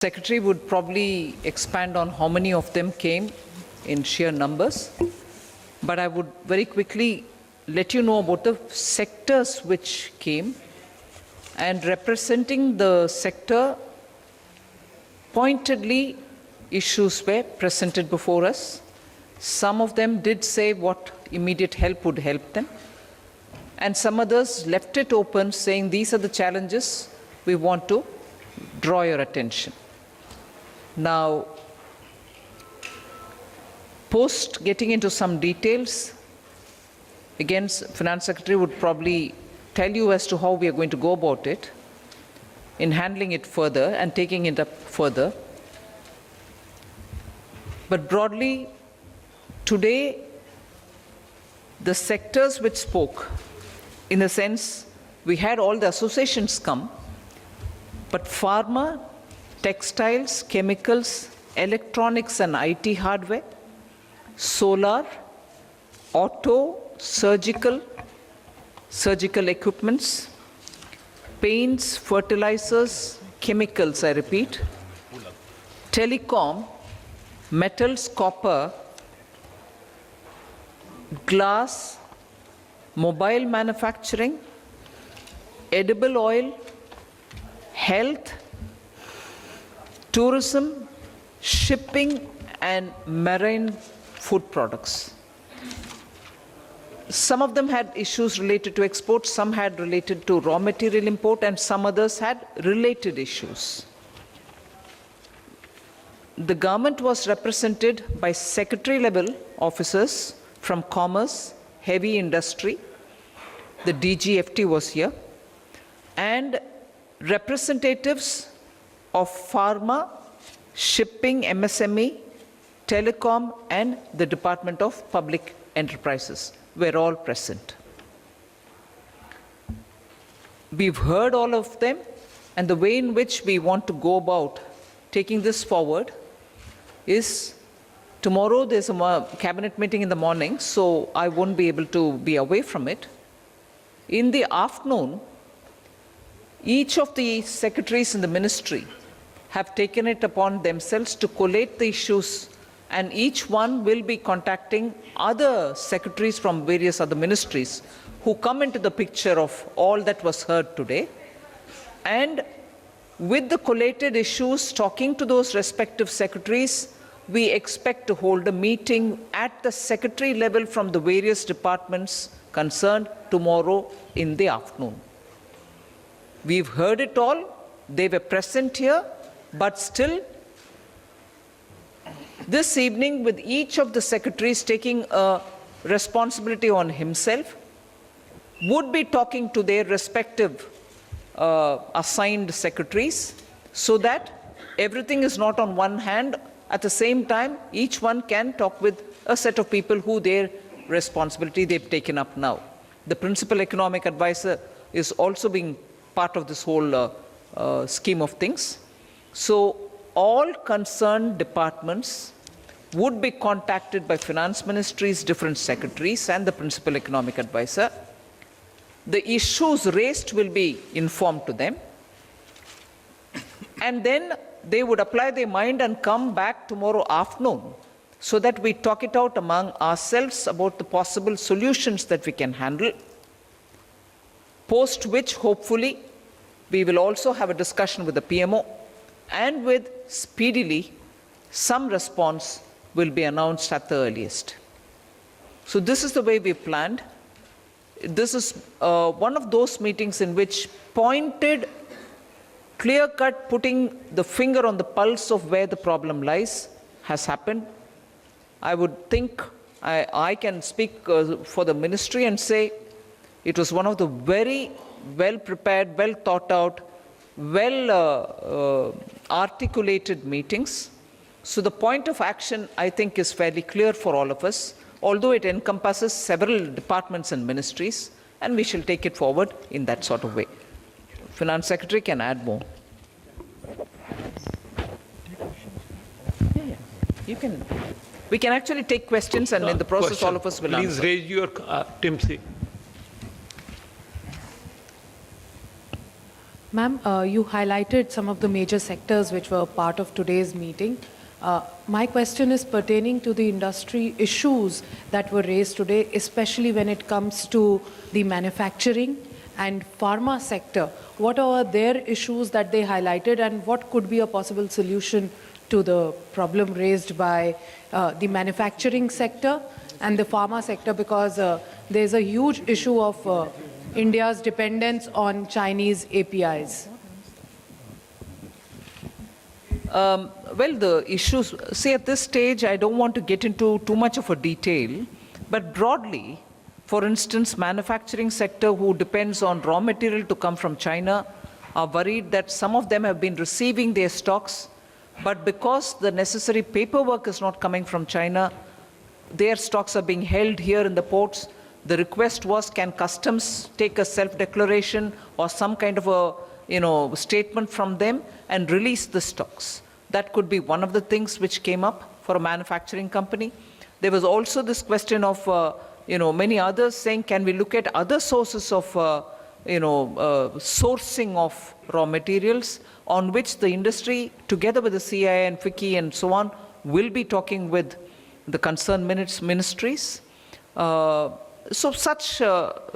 Secretary would probably expand on how many of them came in sheer numbers, but I would very quickly let you know about the sectors which came, and representing the sector, pointedly issues were presented before us. Some of them did say what immediate help would help them, and some others left it open, saying these are the challenges we want to draw your attention. Now, post getting into some details, again, Finance Secretary would probably tell you as to how we are going to go about it in handling it further and taking it up further. But broadly, today, the sectors which spoke, in a sense, we had all the associations come, but pharma, textiles, chemicals, electronics and IT hardware, solar, auto, surgical equipments, paints, fertilizers, chemicals, I repeat, telecom, metals, copper, glass, mobile manufacturing, edible oil, health, tourism, shipping, and marine food products. Some of them had issues related to export, some had related to raw material import, and some others had related issues. The government was represented by secretary-level officers from commerce, heavy industry, the DGFT was here, and representatives of pharma, shipping, MSME, telecom, and the Department of Public Enterprises were all present. We've heard all of them, and the way in which we want to go about taking this forward is tomorrow there's a cabinet meeting in the morning, so I won't be able to be away from it. In the afternoon, each of the secretaries in the ministry have taken it upon themselves to collate the issues, and each one will be contacting other secretaries from various other ministries who come into the picture of all that was heard today. And with the collated issues, talking to those respective secretaries, we expect to hold a meeting at the secretary level from the various departments concerned tomorrow in the afternoon. We've heard it all, they were present here, but still, this evening, with each of the secretaries taking a responsibility on himself, would be talking to their respective assigned secretaries, so that everything is not on one hand. At the same time, each one can talk with a set of people who their responsibility they've taken up now. The principal economic advisor is also being part of this whole scheme of things. So all concerned departments would be contacted by Finance Ministry's different secretaries and the principal economic advisor. The issues raised will be informed to them, and then they would apply their mind and come back tomorrow afternoon so that we talk it out among ourselves about the possible solutions that we can handle, post which hopefully we will also have a discussion with the PMO, and with speedily some response will be announced at the earliest. So this is the way we planned. This is one of those meetings in which pointed, clear-cut, putting the finger on the pulse of where the problem lies has happened. I would think I can speak for the ministry and say it was one of the very well-prepared, well-thought-out, well-articulated meetings. So the point of action, I think, is fairly clear for all of us, although it encompasses several departments and ministries, and we shall take it forward in that sort of way. Finance Secretary can add more. Yeah. You can. We can actually take questions, and in the process, all of us will answer. Please raise your Tim C. Ma'am, you highlighted some of the major sectors which were part of today's meeting. My question is pertaining to the industry issues that were raised today, especially when it comes to the manufacturing and pharma sector. What are their issues that they highlighted, and what could be a possible solution to the problem raised by the manufacturing sector and the pharma sector? Because there's a huge issue of India's dependence on Chinese APIs. Well, the issues, see at this stage, I don't want to get into too much of a detail, but broadly, for instance, manufacturing sector who depends on raw material to come from China are worried that some of them have been receiving their stocks, but because the necessary paperwork is not coming from China, their stocks are being held here in the ports. The request was, can customs take a self-declaration or some kind of a statement from them and release the stocks? That could be one of the things which came up for a manufacturing company. There was also this question of many others saying, can we look at other sources of sourcing of raw materials, on which the industry, together with the CII and FICCI and so on, will be talking with the concerned ministries. So such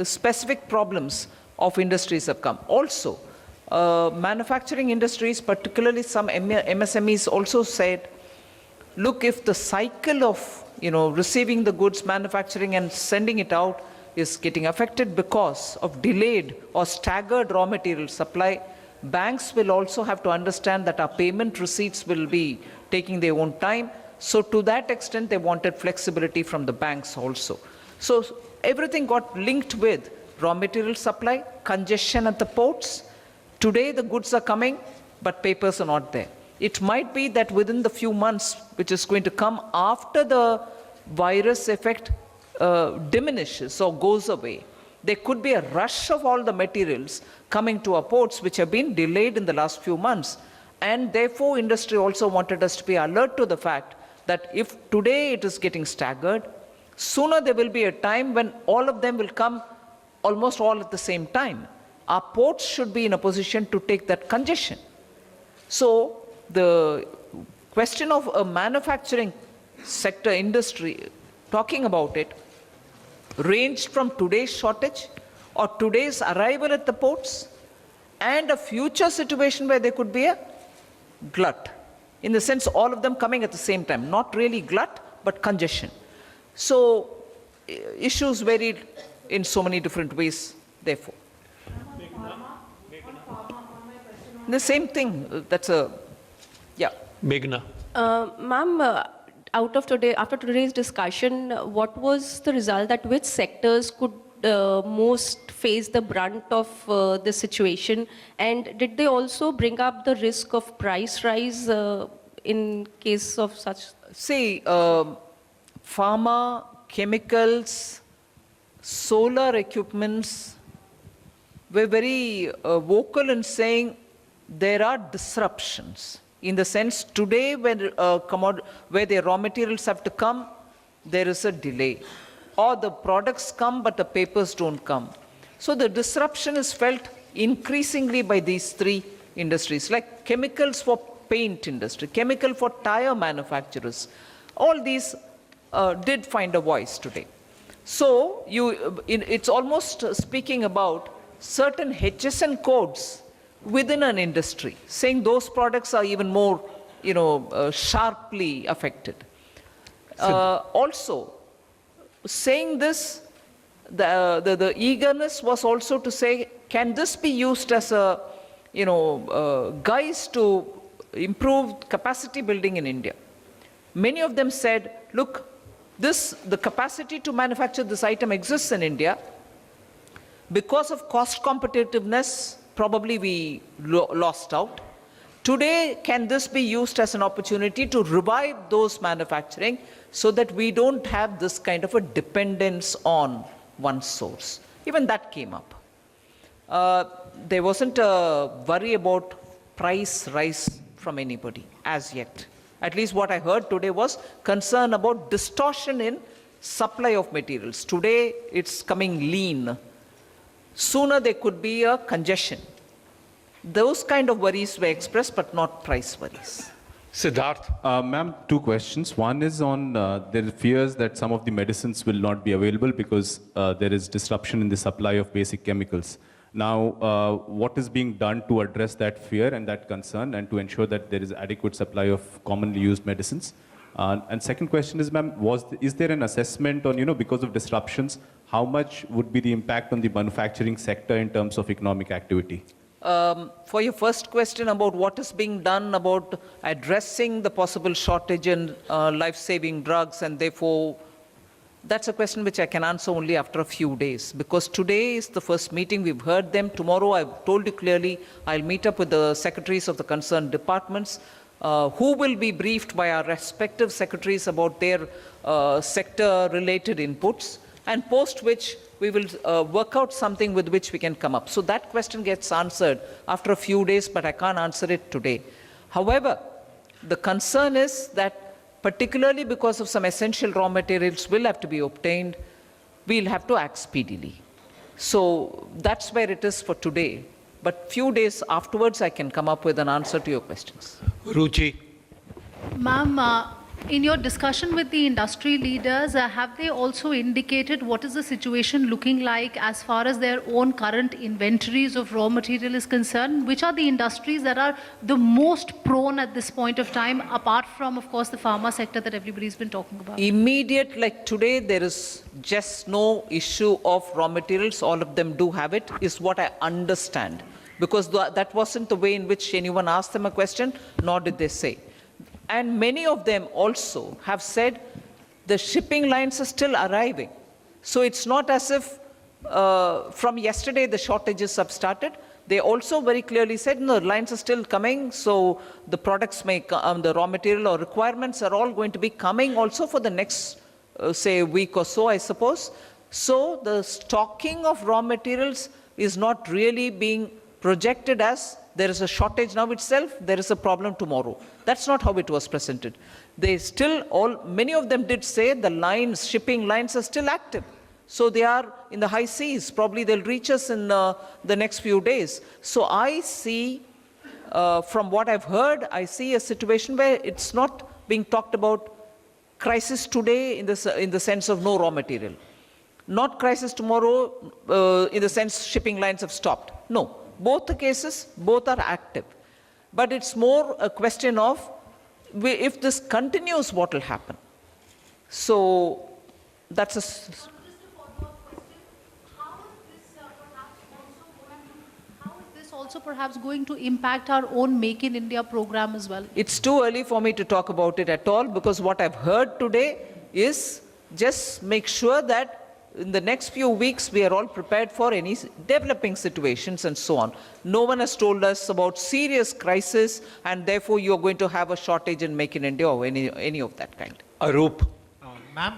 specific problems of industries have come. Also, manufacturing industries, particularly some MSMEs, also said, look, if the cycle of receiving the goods, manufacturing and sending it out is getting affected because of delayed or staggered raw material supply, banks will also have to understand that our payment receipts will be taking their own time. So to that extent, they wanted flexibility from the banks also. So everything got linked with raw material supply, congestion at the ports. Today the goods are coming, but papers are not there. It might be that within the few months which is going to come after the virus effect diminishes or goes away, there could be a rush of all the materials coming to our ports which have been delayed in the last few months. And therefore, industry also wanted us to be alert to the fact that if today it is getting staggered, sooner there will be a time when all of them will come almost all at the same time. Our ports should be in a position to take that congestion. So the question of a manufacturing sector industry, talking about it, ranged from today's shortage or today's arrival at the ports and a future situation where there could be a glut. In the sense, all of them coming at the same time, not really glut, but congestion. So issues varied in so many different ways, therefore. The same thing, that's a, yeah. Meghna. Ma'am, after today's discussion, what was the result that which sectors could most face the brunt of the situation? And did they also bring up the risk of price rise in case of such? See, pharma, chemicals, solar equipments were very vocal in saying there are disruptions. In the sense, today when where the raw materials have to come, there is a delay. Or the products come, but the papers don't come. So the disruption is felt increasingly by these three industries, like chemicals for paint industry, chemical for tire manufacturers. All these did find a voice today. So it's almost speaking about certain HSN codes within an industry, saying those products are even more, sharply affected. Also, saying this, the eagerness was also to say, can this be used as a, guise to improve capacity building in India? Many of them said, look, the capacity to manufacture this item exists in India. Because of cost competitiveness, probably we lost out. Today, can this be used as an opportunity to revive those manufacturing so that we don't have this kind of a dependence on one source? Even that came up. There wasn't a worry about price rise from anybody as yet. At least what I heard today was concern about distortion in supply of materials. Today, it's coming lean. Sooner there could be a congestion. Those kind of worries were expressed, but not price worries. Siddharth. Ma'am, two questions. One is on there are fears that some of the medicines will not be available because there is disruption in the supply of basic chemicals. Now, what is being done to address that fear and that concern and to ensure that there is adequate supply of commonly used medicines? And second question is, ma'am, is there an assessment on, because of disruptions, how much would be the impact on the manufacturing sector in terms of economic activity? For your first question about what is being done about addressing the possible shortage in life-saving drugs, and therefore that's a question which I can answer only after a few days, because today is the first meeting, we've heard them. Tomorrow, I've told you clearly, I'll meet up with the secretaries of the concerned departments, who will be briefed by our respective secretaries about their sector-related inputs, and post which we will work out something with which we can come up. So that question gets answered after a few days, but I can't answer it today. However, the concern is that particularly because of some essential raw materials will have to be obtained, we'll have to act speedily. So that's where it is for today. But few days afterwards, I can come up with an answer to your questions. Ruchi. Ma'am, in your discussion with the industry leaders, have they also indicated what is the situation looking like as far as their own current inventories of raw material is concerned? Which are the industries that are the most prone at this point of time, apart from, of course, the pharma sector that everybody's been talking about? Immediate, like today, there is just no issue of raw materials. All of them do have it, is what I understand. Because that wasn't the way in which anyone asked them a question, nor did they say. And many of them also have said the shipping lines are still arriving. So it's not as if from yesterday the shortages have started. They also very clearly said, no, the lines are still coming, so the products may come, the raw material or requirements are all going to be coming also for the next, say, week or so, I suppose. So the stocking of raw materials is not really being projected as there is a shortage now itself, there is a problem tomorrow. That's not how it was presented. They still, many of them did say the lines, shipping lines are still active. So they are in the high seas. Probably they'll reach us in the next few days. So I see, from what I've heard, I see a situation where it's not being talked about crisis today in the sense of no raw material. Not crisis tomorrow in the sense shipping lines have stopped. No. Both the cases, both are active. But it's more a question of if this continues, what will happen? So that's a... Just a follow-up question. How is this also perhaps going to impact our own Make in India program as well? It's too early for me to talk about it at all, because what I've heard today is just make sure that in the next few weeks, we are all prepared for any developing situations and so on. No one has told us about serious crisis, and therefore you're going to have a shortage in Make in India or any of that kind. Arup. Ma'am,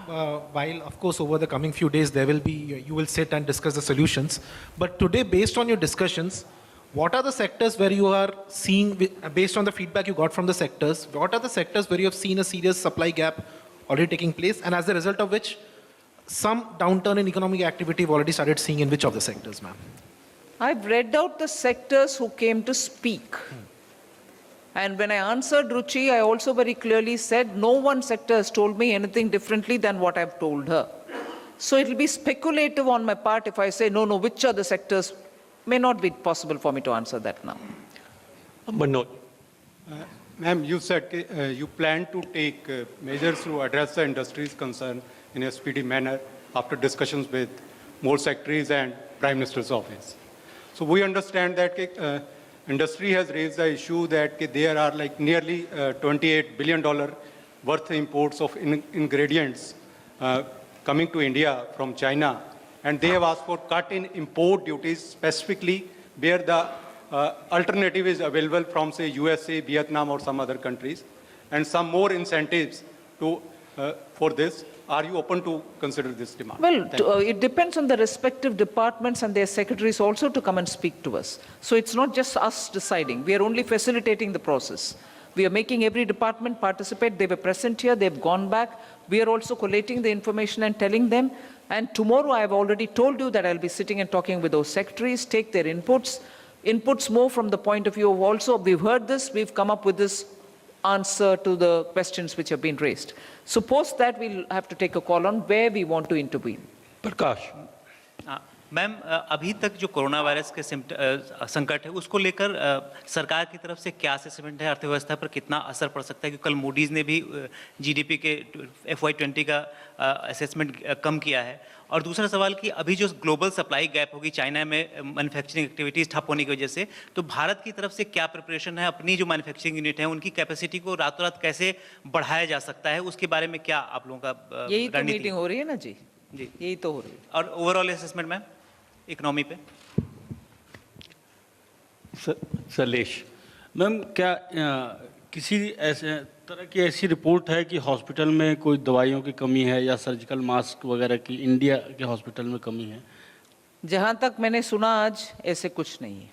while of course over the coming few days there will be, you will sit and discuss the solutions. But today, based on your discussions, what are the sectors where you are seeing, based on the feedback you got from the sectors, what are the sectors where you have seen a serious supply gap already taking place, and as a result of which, some downturn in economic activity we've already started seeing in which of the sectors, ma'am? I've read out the sectors who came to speak. And when I answered Ruchi, I also very clearly said no one sector has told me anything differently than what I've told her. So it will be speculative on my part if I say, no, which are the sectors? May not be possible for me to answer that now. Manoj. Ma'am, you said you plan to take measures to address the industry's concern in a speedy manner after discussions with more secretaries and Prime Minister's office. So we understand that industry has raised the issue that there are like nearly $28 billion worth imports of ingredients coming to India from China, and they have asked for cut in import duties specifically where the alternative is available from, say, USA, Vietnam, or some other countries, and some more incentives to, for this. Are you open to consider this demand? Well, it depends on the respective departments and their secretaries also to come and speak to us. So it's not just us deciding. We are only facilitating the process. We are making every department participate. They were present here. They've gone back. We are also collating the information and telling them. And tomorrow, I have already told you that I'll be sitting and talking with those secretaries, take their inputs. inputs more from the point of view of also, we've heard this, we've come up with this answer to the questions which have been raised. So post that, we'll have to take a call on where we want to intervene. Prakash ma'am अभी तक जो corona virus के संकट है उसको लेकर सरकार की तरफ से क्या असेसमेंट है, अर्थव्यवस्था पर कितना असर पड़ सकता है? क्योंकि कल मूडीज़ ने भी जीडीपी के FY20 का असेसमेंट कम किया है। और दूसरा सवाल कि अभी जो ग्लोबल सप्लाई गैप होगी चाइना में मैन्युफैक्चरिंग एक्टिविटीज़ ठप होने की वजह से, तो भारत की तरफ से क्या प्रिपरेशन है? अपनी जो मैन्युफैक्चरिंग यूनिट है उनकी कैपेसिटी को रातों रात कैसे बढ़ाया जा सकता है, उसके बारे में क्या आप लोगों का यही तो रणनीति? मीटिंग हो रही है ना जी, जी यही तो हो रही है। और ओवरऑल असेसमेंट मैम इकोनॉमी पे? सलेश मैम क्या किसी ऐसे तरह की ऐसी रिपोर्ट है कि हॉस्पिटल में कोई दवाइयों की कमी है या सर्जिकल मास्क वगैरह की इंडिया के हॉस्पिटल में कमी है? जहां तक मैंने सुना आज ऐसे कुछ नहीं है।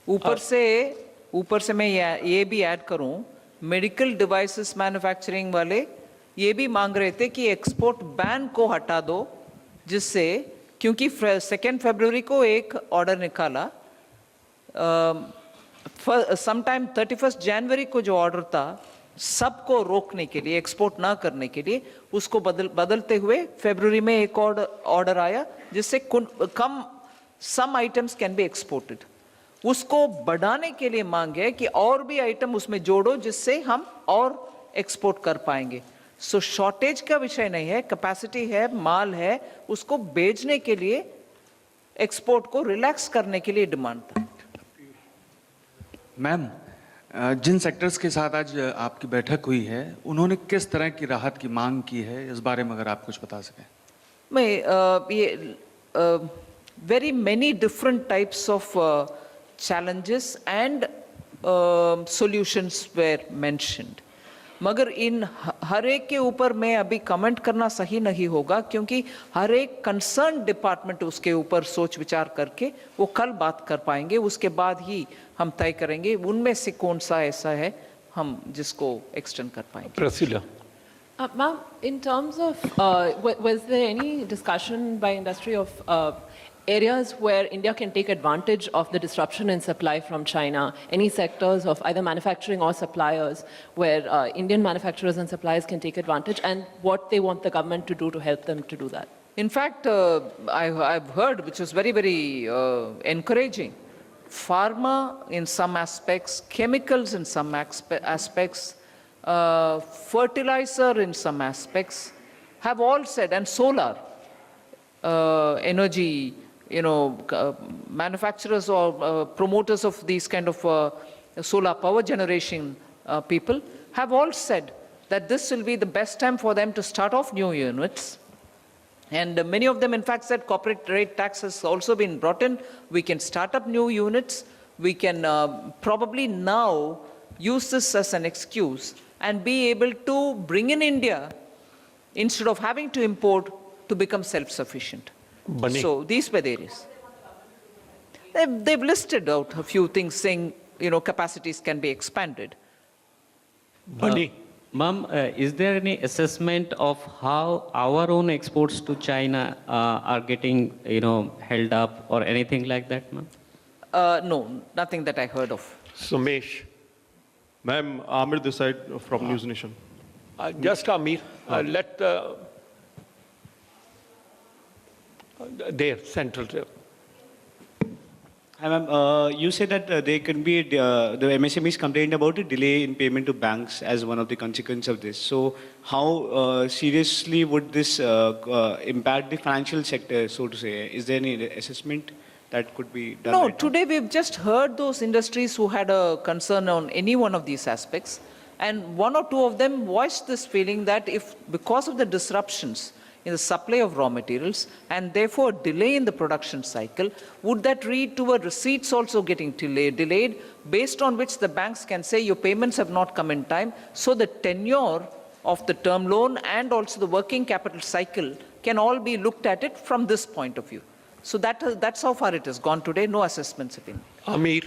ऊपर से मैं ये भी ऐड करूं, मेडिकल डिवाइसेस मैन्युफैक्चरिंग वाले ये भी मांग रहे थे कि एक्सपोर्ट बैन को हटा दो, जिससे क्योंकि 2 फरवरी को एक ऑर्डर निकाला, समटाइम 31 जनवरी को जो ऑर्डर था सबको रोकने के लिए, एक्सपोर्ट ना करने के लिए, उसको बदलते हुए फरवरी में एक ऑर्डर आया जिससे come some items can be exported. उसको बढ़ाने के लिए मांग है कि और भी आइटम उसमें जोड़ो जिससे हम और एक्सपोर्ट कर पाएंगे। सो शॉर्टेज का विषय नहीं है, कैपेसिटी है, माल है, उसको बेचने के लिए एक्सपोर्ट को रिलैक्स करने के लिए डिमांड था। मैम, जिन सेक्टर्स के साथ आज आपकी बैठक हुई है उन्होंने किस तरह की राहत की मांग की है, इस बारे में अगर आप कुछ बता सकें। ये very many different types of challenges and solutions were mentioned, मगर इन हर एक के ऊपर मैं अभी कमेंट करना सही नहीं होगा, क्योंकि हर एक कंसर्न डिपार्टमेंट उसके ऊपर सोच विचार करके वो कल बात कर पाएंगे, उसके बाद ही हम तय करेंगे उनमें से कौन सा ऐसा है हम जिसको एक्सटेंड कर पाएंगे। प्रसिला Ma'am, in terms of, was there any discussion by industry of areas where India can take advantage of the disruption in supply from China? Any sectors of either manufacturing or suppliers where Indian manufacturers and suppliers can take advantage, and what they want the government to do to help them to do that? In fact, I've heard, which was very, very encouraging, pharma in some aspects, chemicals in some aspects, fertilizer in some aspects, have all said, and solar energy, manufacturers or promoters of these kind of solar power generation people have all said that this will be the best time for them to start off new units. And many of them, in fact, said corporate rate tax has also been brought in. We can start up new units. We can probably now use this as an excuse and be able to bring in India, instead of having to import, to become self-sufficient. So these were the areas. They've listed out a few things saying, capacities can be expanded. बनी Ma'am, is there any assessment of how our own exports to China are getting, held up or anything like that, ma'am? No, nothing that I heard of. Sumesh Ma'am, Amir this side from News Nation. just Amir, let there central. Hi, ma'am. You said that there can be, the MSMEs complained about a delay in payment to banks as one of the consequences of this. So how seriously would this impact the financial sector, so to say? Is there any assessment that could be done? No, right now? today we've just heard those industries who had a concern on any one of these aspects. And one or two of them voiced this feeling that if, because of the disruptions in the supply of raw materials and therefore delay in the production cycle, would that lead to a receipts also getting delayed, based on which the banks can say your payments have not come in time, so the tenure of the term loan and also the working capital cycle can all be looked at it from this point of view. So that's how far it has gone today. No assessments have been. Amir.